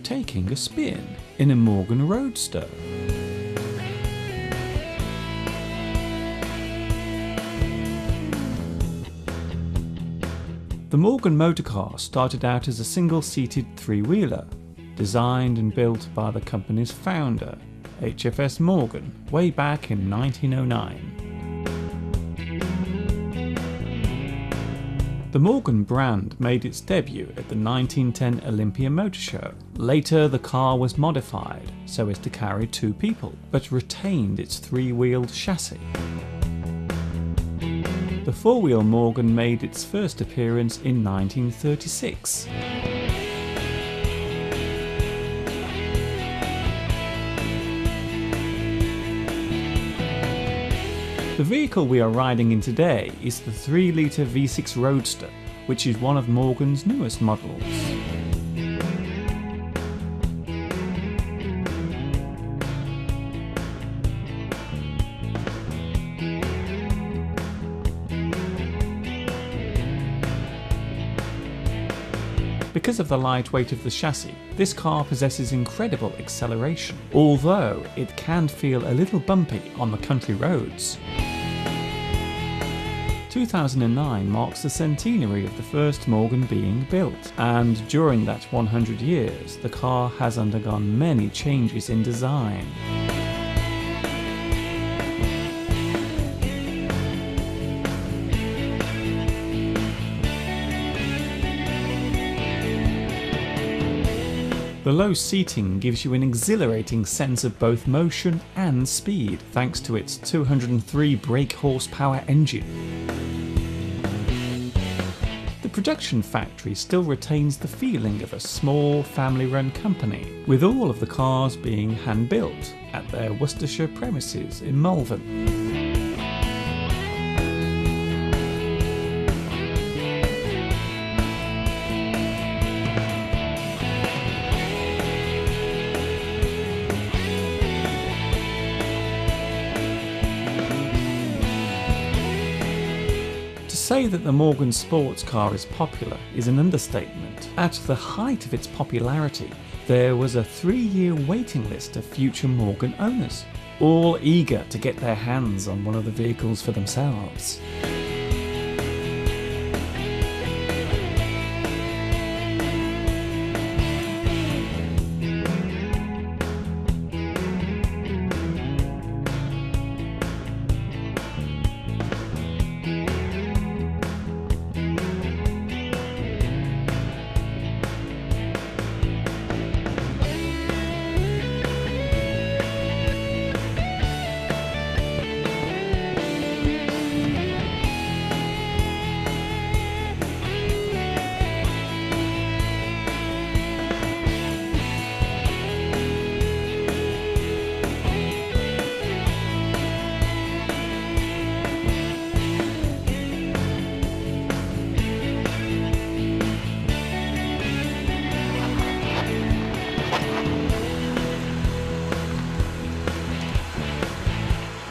taking a spin in a Morgan Roadster. The Morgan motorcar started out as a single-seated three-wheeler, designed and built by the company's founder, HFS Morgan, way back in 1909. The Morgan brand made its debut at the 1910 Olympia Motor Show. Later, the car was modified so as to carry two people, but retained its three-wheeled chassis. The four-wheel Morgan made its first appearance in 1936. The vehicle we are riding in today is the 3-litre V6 Roadster, which is one of Morgan's newest models. Because of the light weight of the chassis, this car possesses incredible acceleration, although it can feel a little bumpy on the country roads. 2009 marks the centenary of the first Morgan being built, and during that 100 years, the car has undergone many changes in design. The low seating gives you an exhilarating sense of both motion and speed thanks to its 203 brake horsepower engine. The production factory still retains the feeling of a small family-run company, with all of the cars being hand-built at their Worcestershire premises in Malvern. To say that the Morgan sports car is popular is an understatement. At the height of its popularity, there was a 3-year waiting list of future Morgan owners, all eager to get their hands on one of the vehicles for themselves.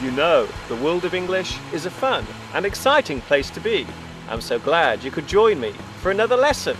You know, the world of English is a fun and exciting place to be. I'm so glad you could join me for another lesson.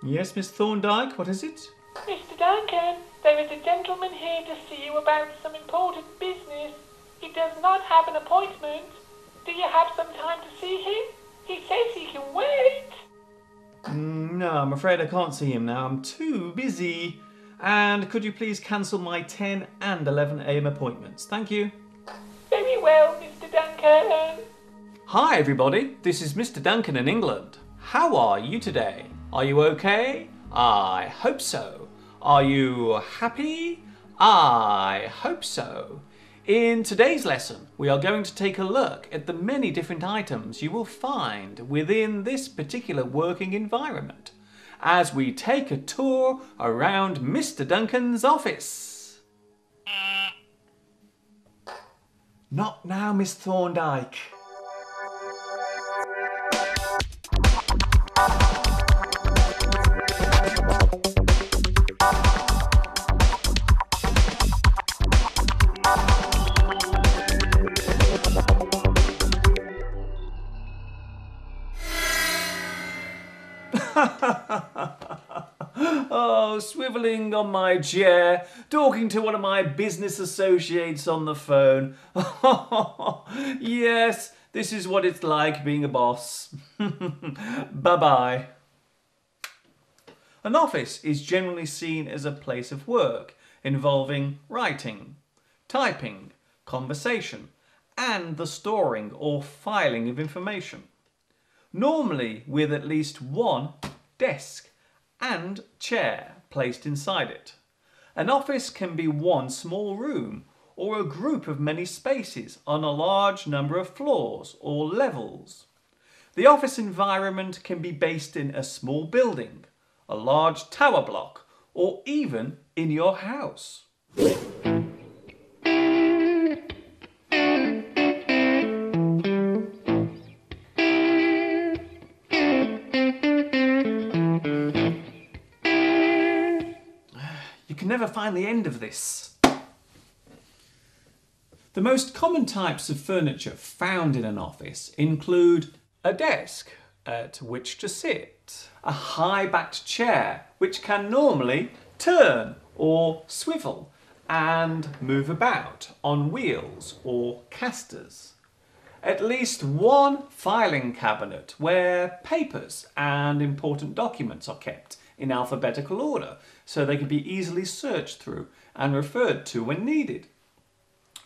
Yes, Miss Thorndyke, what is it? Mr. Duncan, there is a gentleman here to see you about some important business. He can't have an appointment. Do you have some time to see him? He says he can wait. No, I'm afraid I can't see him now. I'm too busy. And could you please cancel my 10 and 11 a.m. appointments? Thank you. Very well, Mr. Duncan. Hi everybody, this is Mr. Duncan in England. How are you today? Are you okay? I hope so. Are you happy? I hope so. In today's lesson, we are going to take a look at the many different items you will find within this particular working environment as we take a tour around Mr. Duncan's office. Not now, Miss Thorndyke. Oh, swivelling on my chair, talking to one of my business associates on the phone. Yes, this is what it's like being a boss. Bye-bye. An office is generally seen as a place of work involving writing, typing, conversation, and the storing or filing of information. Normally with at least one desk and chair placed inside it. An office can be one small room or a group of many spaces on a large number of floors or levels. The office environment can be based in a small building, a large tower block, or even in your house. You can never find the end of this. The most common types of furniture found in an office include a desk at which to sit, a high-backed chair which can normally turn or swivel and move about on wheels or casters, at least one filing cabinet where papers and important documents are kept in alphabetical order so they can be easily searched through and referred to when needed.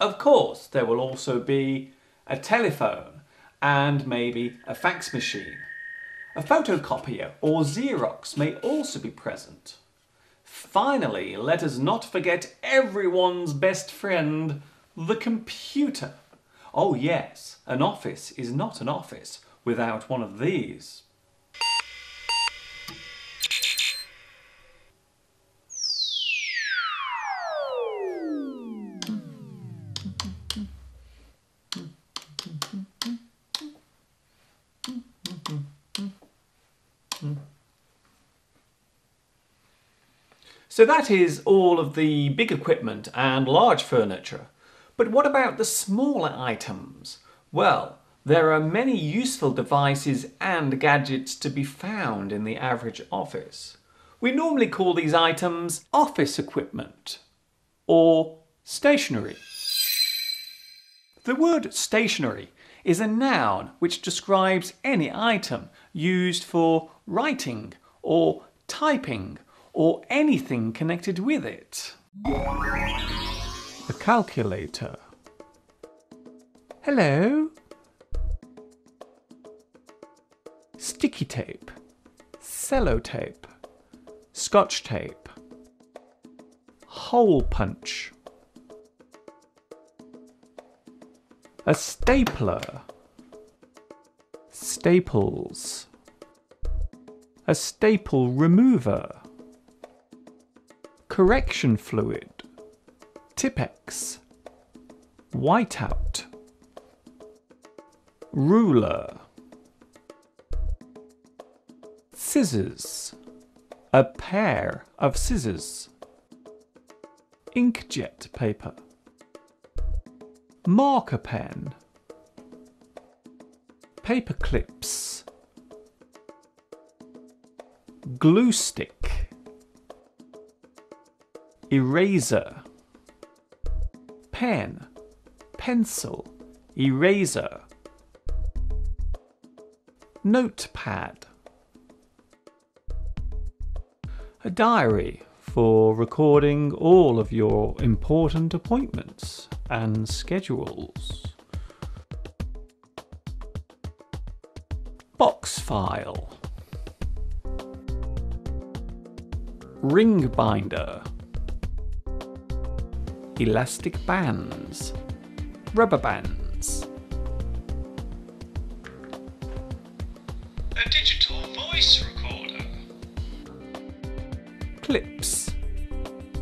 Of course, there will also be a telephone and maybe a fax machine. A photocopier or Xerox may also be present. Finally, let us not forget everyone's best friend, the computer. Oh yes, an office is not an office without one of these. So that is all of the big equipment and large furniture. But what about the smaller items? Well, there are many useful devices and gadgets to be found in the average office. We normally call these items office equipment or stationery. The word stationery is a noun which describes any item used for writing or typing or anything connected with it. A calculator. Hello. Sticky tape, sellotape, scotch tape, hole punch, a stapler, staples, a staple remover, correction fluid, Tipp-Ex, whiteout, ruler, scissors, a pair of scissors, inkjet paper, marker pen, paper clips, glue stick, eraser, pen, pencil, eraser, notepad, a diary for recording all of your important appointments and schedules, box file, ring binder, elastic bands, rubber bands, a digital voice recorder, clips,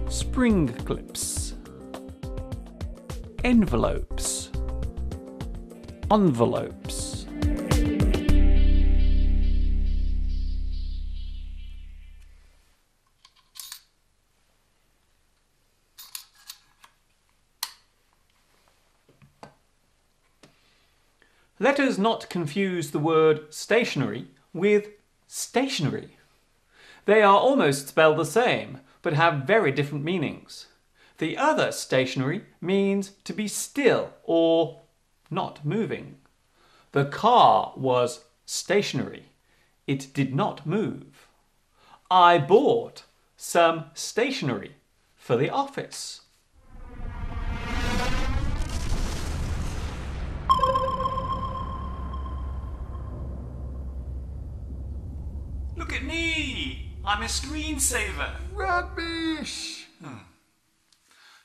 spring clips, envelopes, envelopes, let us not confuse the word stationery with stationery. They are almost spelled the same, but have very different meanings. The other stationery means to be still or not moving. The car was stationary. It did not move. I bought some stationery for the office. Look at me! I'm a screensaver. Rubbish!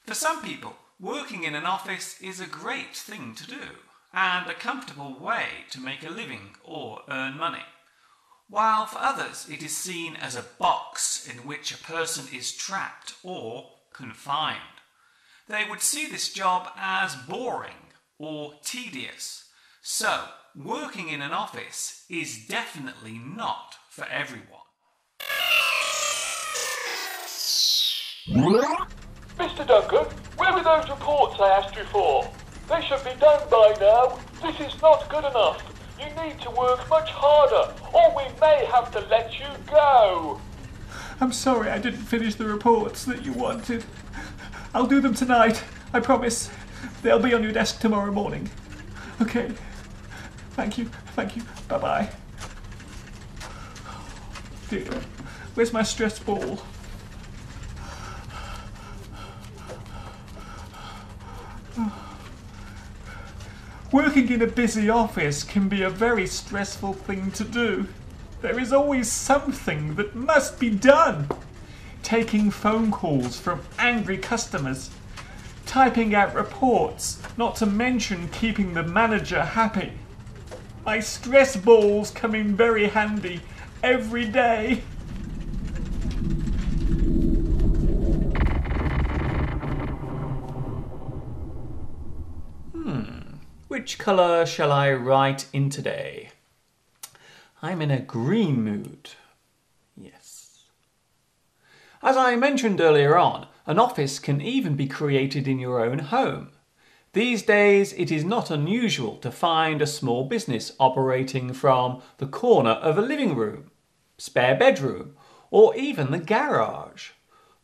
For some people, working in an office is a great thing to do and a comfortable way to make a living or earn money, while for others it is seen as a box in which a person is trapped or confined. They would see this job as boring or tedious. So, working in an office is definitely not for everyone. Mr. Duncan, where are those reports I asked you for? They should be done by now. This is not good enough. You need to work much harder, or we may have to let you go. I'm sorry I didn't finish the reports that you wanted. I'll do them tonight, I promise. They'll be on your desk tomorrow morning. Okay. Thank you. Bye-bye. Dear, where's my stress ball? Working in a busy office can be a very stressful thing to do. There is always something that must be done. Taking phone calls from angry customers, typing out reports, not to mention keeping the manager happy. My stress balls come in very handy every day. Which colour shall I write in today? I'm in a green mood. Yes. As I mentioned earlier on, an office can even be created in your own home. These days, it is not unusual to find a small business operating from the corner of a living room, spare bedroom, or even the garage.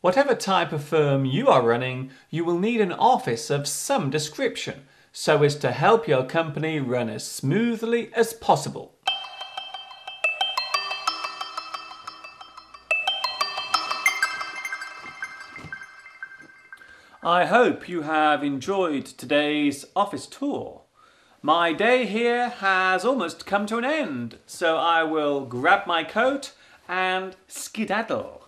Whatever type of firm you are running, you will need an office of some description so as to help your company run as smoothly as possible. I hope you have enjoyed today's office tour. My day here has almost come to an end, so I will grab my coat and skedaddle.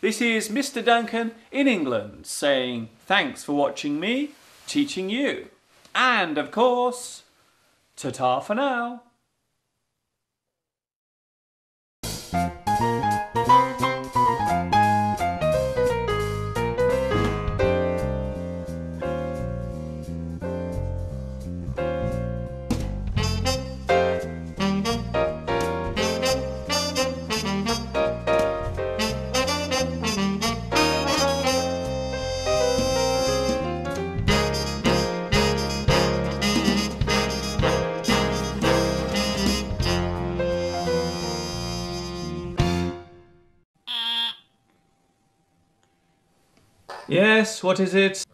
This is Mr. Duncan in England saying thanks for watching me, teaching you. And of course, ta-ta for now. Yes, what is it?